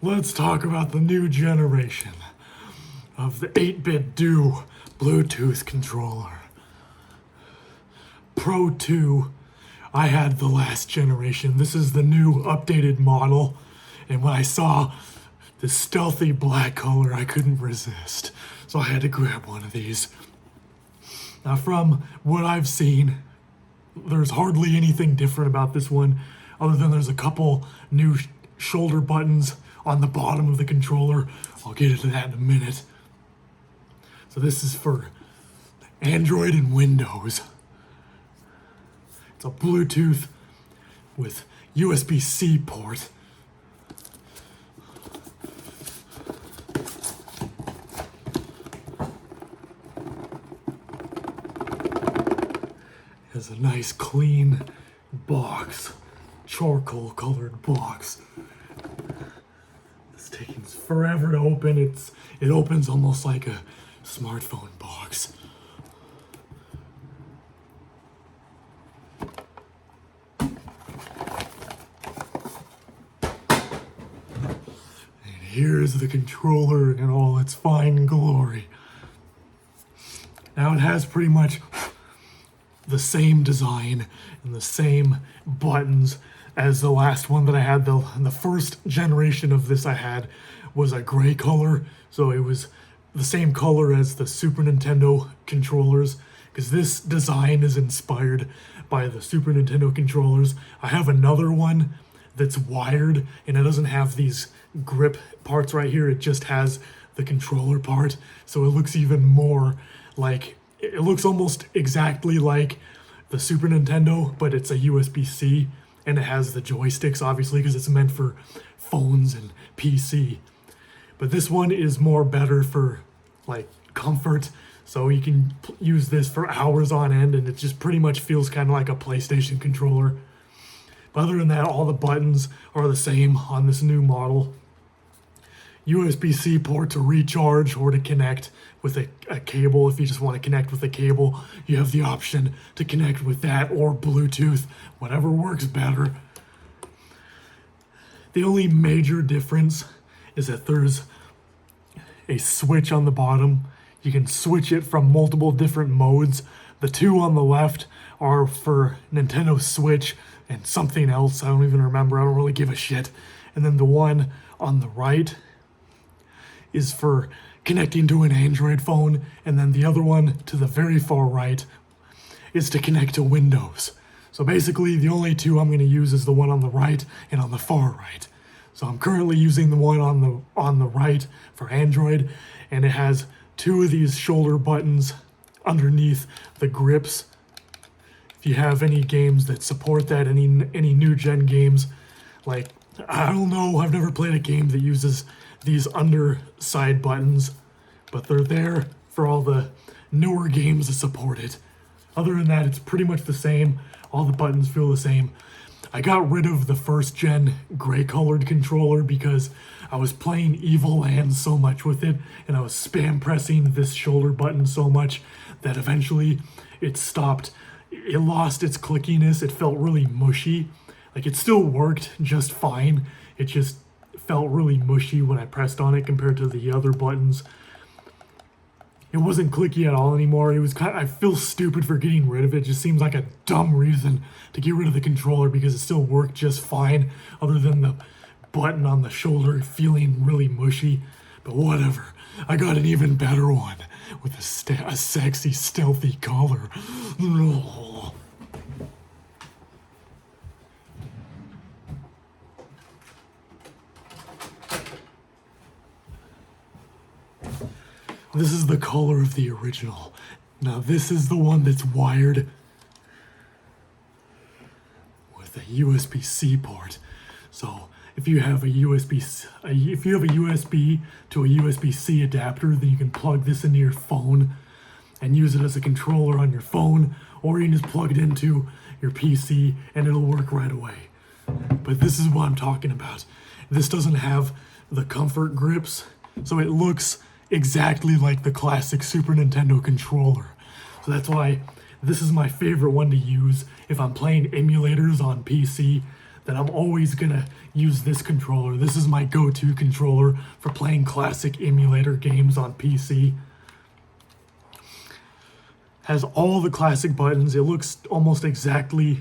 let's talk about the new generation of the 8BitDo Bluetooth controller. Pro 2, I had the last generation. This is the new updated model. And when I saw the stealthy black color, I couldn't resist. So I had to grab one of these. Now from what I've seen, there's hardly anything different about this one other than there's a couple new shoulder buttons on the bottom of the controller. I'll get into that in a minute. So this is for Android and Windows. It's a Bluetooth with USB-C port. It has a nice clean box, charcoal colored box. It's taking forever to open. It opens almost like a smartphone box. And here's the controller in all its fine glory. Now it has pretty much the same design and the same buttons as the last one that I had. The first generation of this I had was a gray color, so it was the same color as the Super Nintendo controllers, because this design is inspired by the Super Nintendo controllers. I have another one that's wired, and it doesn't have these grip parts right here. It just has the controller part, so it looks even more like, it looks almost exactly like the Super Nintendo, but it's a USB-C, and it has the joysticks, obviously, because it's meant for phones and PC. But this one is more better for like comfort, so you can use this for hours on end, and it just pretty much feels kind of like a PlayStation controller. But other than that, all the buttons are the same on this new model. USB-C port to recharge or to connect with a cable. If you just want to connect with a cable, you have the option to connect with that or Bluetooth, whatever works better. The only major difference is that there's a switch on the bottom. You can switch it from multiple different modes. The two on the left are for Nintendo Switch and something else. I don't even remember. I don't really give a shit. And then the one on the right is for connecting to an Android phone, and then the other one to the very far right is to connect to Windows. So basically the only two I'm going to use is the one on the right and on the far right. So I'm currently using the one on the right for Android, and it has two of these shoulder buttons underneath the grips. If you have any games that support that, any new gen games, like, I don't know, I've never played a game that uses these underside buttons, but they're there for all the newer games that support it. Other than that, it's pretty much the same. All the buttons feel the same. I got rid of the first gen gray colored controller because I was playing Evil Land so much with it, and I was spam pressing this shoulder button so much that eventually it stopped. It lost its clickiness. It felt really mushy. Like, it still worked just fine. It just felt really mushy when I pressed on it compared to the other buttons. It wasn't clicky at all anymore. It was I feel stupid for getting rid of it. It just seems like a dumb reason to get rid of the controller because it still worked just fine, other than the button on the shoulder feeling really mushy. But whatever. I got an even better one with a sexy, stealthy color. This is the color of the original. Now this is the one that's wired with a USB-C port. So if you have a USB to a USB-C adapter, then you can plug this into your phone and use it as a controller on your phone, or you can just plug it into your PC and it'll work right away. But this is what I'm talking about. This doesn't have the comfort grips, so it looks exactly like the classic Super Nintendo controller. So that's why this is my favorite one to use if I'm playing emulators on PC. then I'm always gonna use this controller. This is my go-to controller for playing classic emulator games on PC. Has all the classic buttons. It looks almost exactly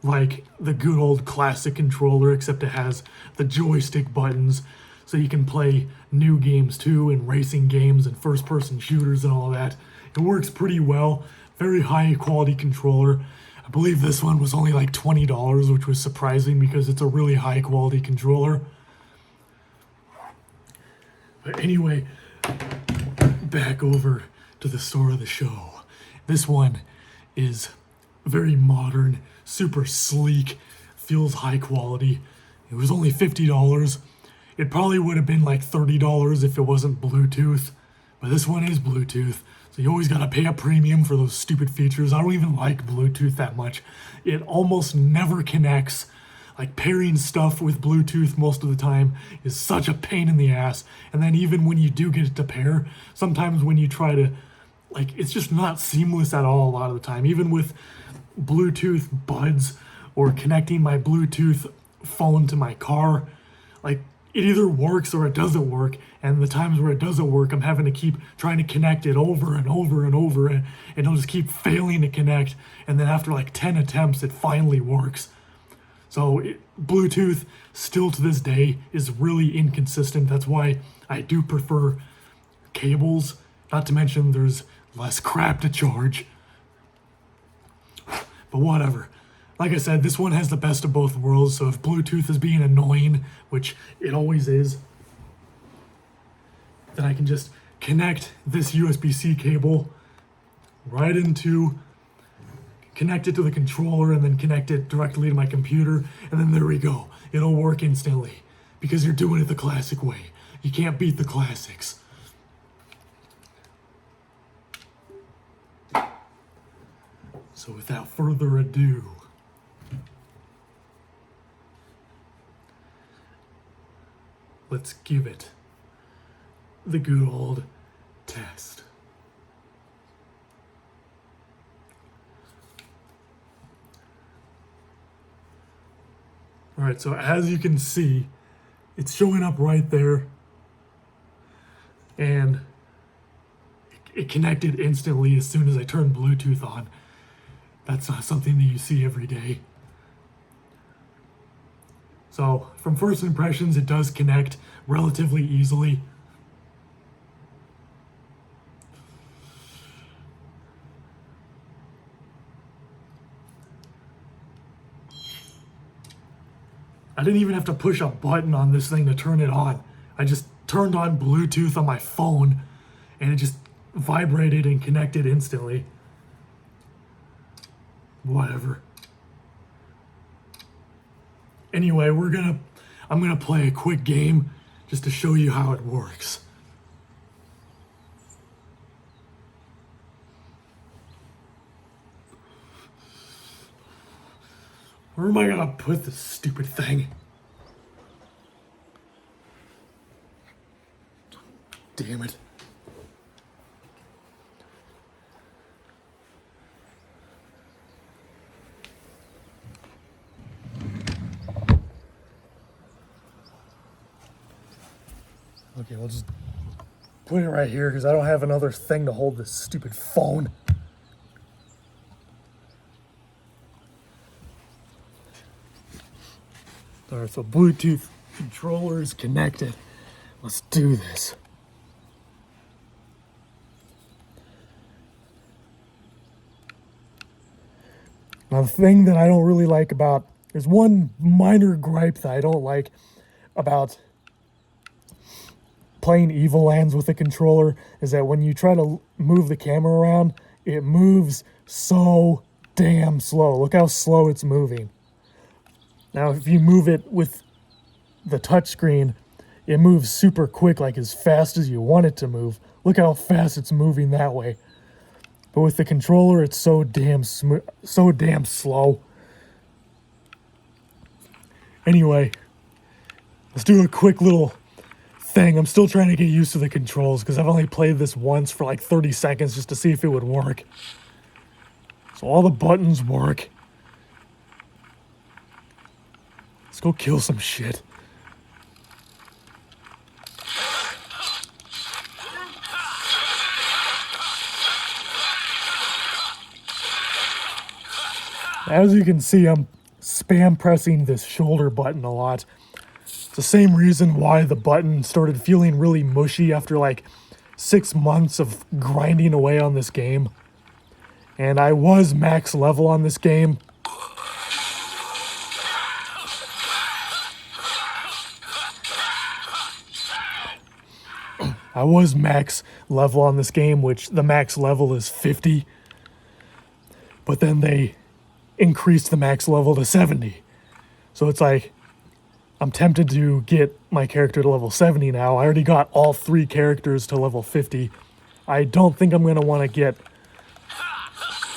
like the good old classic controller, except it has the joystick buttons, so you can play new games too, and racing games and first-person shooters and all that. It works pretty well. Very high quality controller. I believe this one was only like $20, which was surprising because it's a really high quality controller. But anyway, back over to the star of the show. This one is very modern, super sleek, feels high quality. It was only $50. It probably would have been like $30 if it wasn't Bluetooth, but this one is Bluetooth, so you always gotta pay a premium for those stupid features. I don't even like Bluetooth that much. It almost never connects. Like, pairing stuff with Bluetooth most of the time is such a pain in the ass. And then even when you do get it to pair, sometimes when you try to, like, it's just not seamless at all a lot of the time. Even with Bluetooth buds or connecting my Bluetooth phone to my car, like, it either works or it doesn't work. And the times where it doesn't work, I'm having to keep trying to connect it over and over and over, and it'll just keep failing to connect. And then after like 10 attempts, it finally works. So Bluetooth, still to this day, is really inconsistent. That's why I do prefer cables. Not to mention there's less crap to charge. But whatever. Like I said, this one has the best of both worlds, so if Bluetooth is being annoying, which it always is, then I can just connect this USB-C cable right into, connect it to the controller, and then connect it directly to my computer, and then there we go. It'll work instantly, because you're doing it the classic way. You can't beat the classics. So without further ado, let's give it the good old test. All right, so as you can see, it's showing up right there, and it connected instantly as soon as I turned Bluetooth on. That's not something that you see every day. So from first impressions, it does connect relatively easily. I didn't even have to push a button on this thing to turn it on. I just turned on Bluetooth on my phone, and it just vibrated and connected instantly. Whatever. Anyway, I'm gonna play a quick game just to show you how it works. Where am I gonna put this stupid thing? Damn it. Okay, we'll just put it right here because I don't have another thing to hold this stupid phone. Alright, so Bluetooth controller is connected. Let's do this. Now, the thing that I don't really like about, there's one minor gripe that I don't like about playing Evil Lands with a controller, is that when you try to move the camera around, it moves so damn slow. Look how slow it's moving. Now, if you move it with the touchscreen, it moves super quick, like as fast as you want it to move. Look how fast it's moving that way. But with the controller, it's so damn slow. Anyway, let's do a quick little thing. I'm still trying to get used to the controls because I've only played this once for like 30 seconds just to see if it would work. So all the buttons work. go kill some shit. As you can see, I'm spam pressing this shoulder button a lot. It's the same reason why the button started feeling really mushy after like 6 months of grinding away on this game. And I was max level on this game. I was max level on this game, which the max level is 50. But then they increased the max level to 70. So it's like, I'm tempted to get my character to level 70 now. I already got all 3 characters to level 50. I don't think I'm going to want to get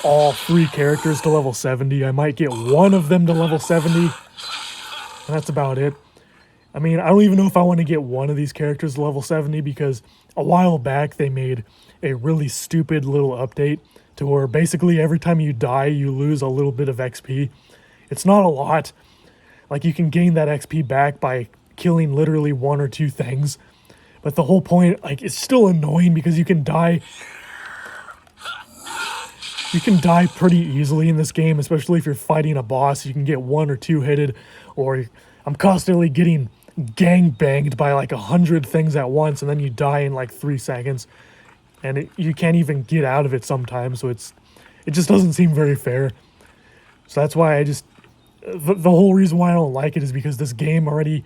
all 3 characters to level 70. I might get one of them to level 70. And that's about it. I mean, I don't even know if I want to get one of these characters to level 70 because a while back they made a really stupid little update to where basically every time you die, you lose a little bit of XP. It's not a lot. Like, you can gain that XP back by killing literally 1 or 2 things. But the whole point, like, it's still annoying because you can die. You can die pretty easily in this game, especially if you're fighting a boss. You can get 1 or 2 hitted, or I'm constantly getting gang banged by like 100 things at once, and then you die in like 3 seconds. And you can't even get out of it sometimes, so it just doesn't seem very fair. So that's why the whole reason why I don't like it is because this game already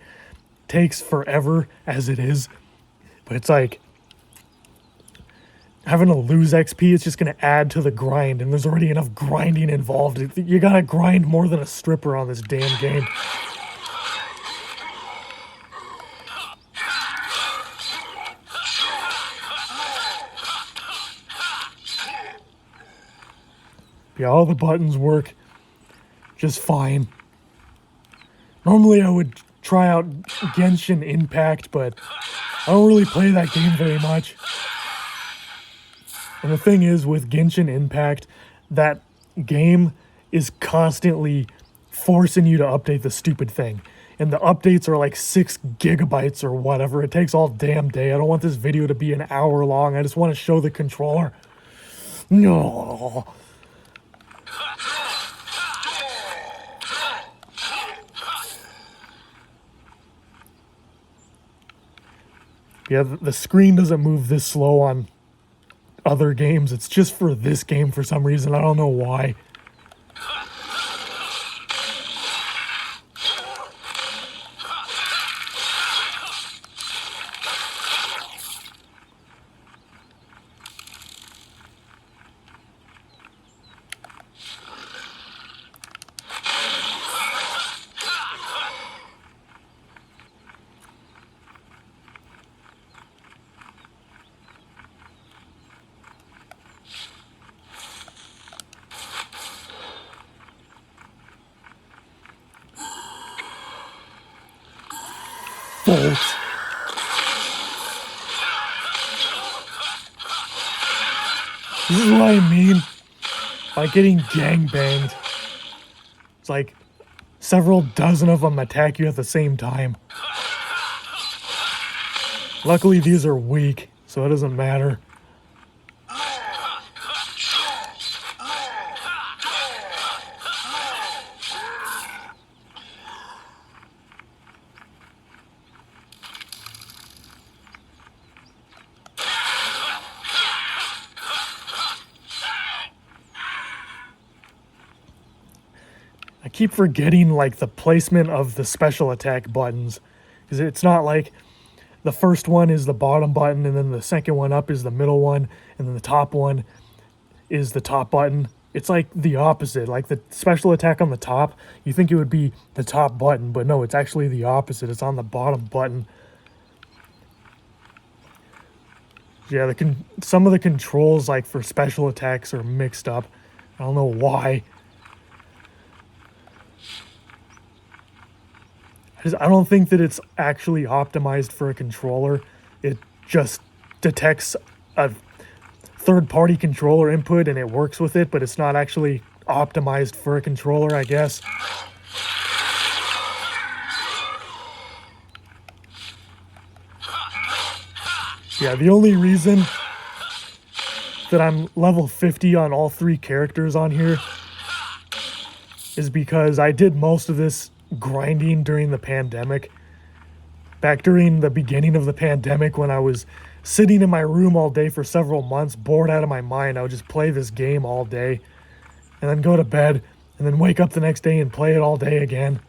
takes forever as it is. But it's like, having to lose XP, it's just going to add to the grind, and there's already enough grinding involved. You gotta grind more than a stripper on this damn game. Yeah, all the buttons work just fine. Normally I would try out Genshin Impact, but I don't really play that game very much. And the thing is, with Genshin Impact, that game is constantly forcing you to update the stupid thing. And the updates are like 6 gigabytes or whatever. It takes all damn day. I don't want this video to be an hour long. I just want to show the controller. No. Yeah, the screen doesn't move this slow on other games. It's just for this game for some reason. I don't know why. Bolt. This is what I mean by getting gangbanged. It's like several dozen of them attack you at the same time. Luckily, these are weak, so it doesn't matter. I keep forgetting like the placement of the special attack buttons, because it's not like the first one is the bottom button and then the second one up is the middle one and then the top one is the top button. It's like the opposite. Like the special attack on the top, you think it would be the top button, but no, it's actually the opposite. It's on the bottom button. Yeah, some of the controls like for special attacks are mixed up. I don't know why. I don't think that it's actually optimized for a controller. It just detects a third-party controller input and it works with it, but it's not actually optimized for a controller, I guess. Yeah, the only reason that I'm level 50 on all 3 characters on here is because I did most of this grinding during the pandemic. Back during the beginning of the pandemic, when I was sitting in my room all day for several months, bored out of my mind, I would just play this game all day and then go to bed and then wake up the next day and play it all day again.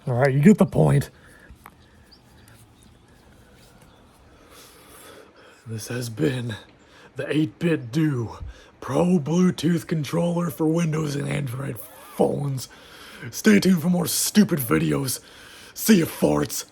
Alright, you get the point. This has been the 8BitDo Pro Bluetooth controller for Windows and Android phones. Stay tuned for more stupid videos. See ya, farts.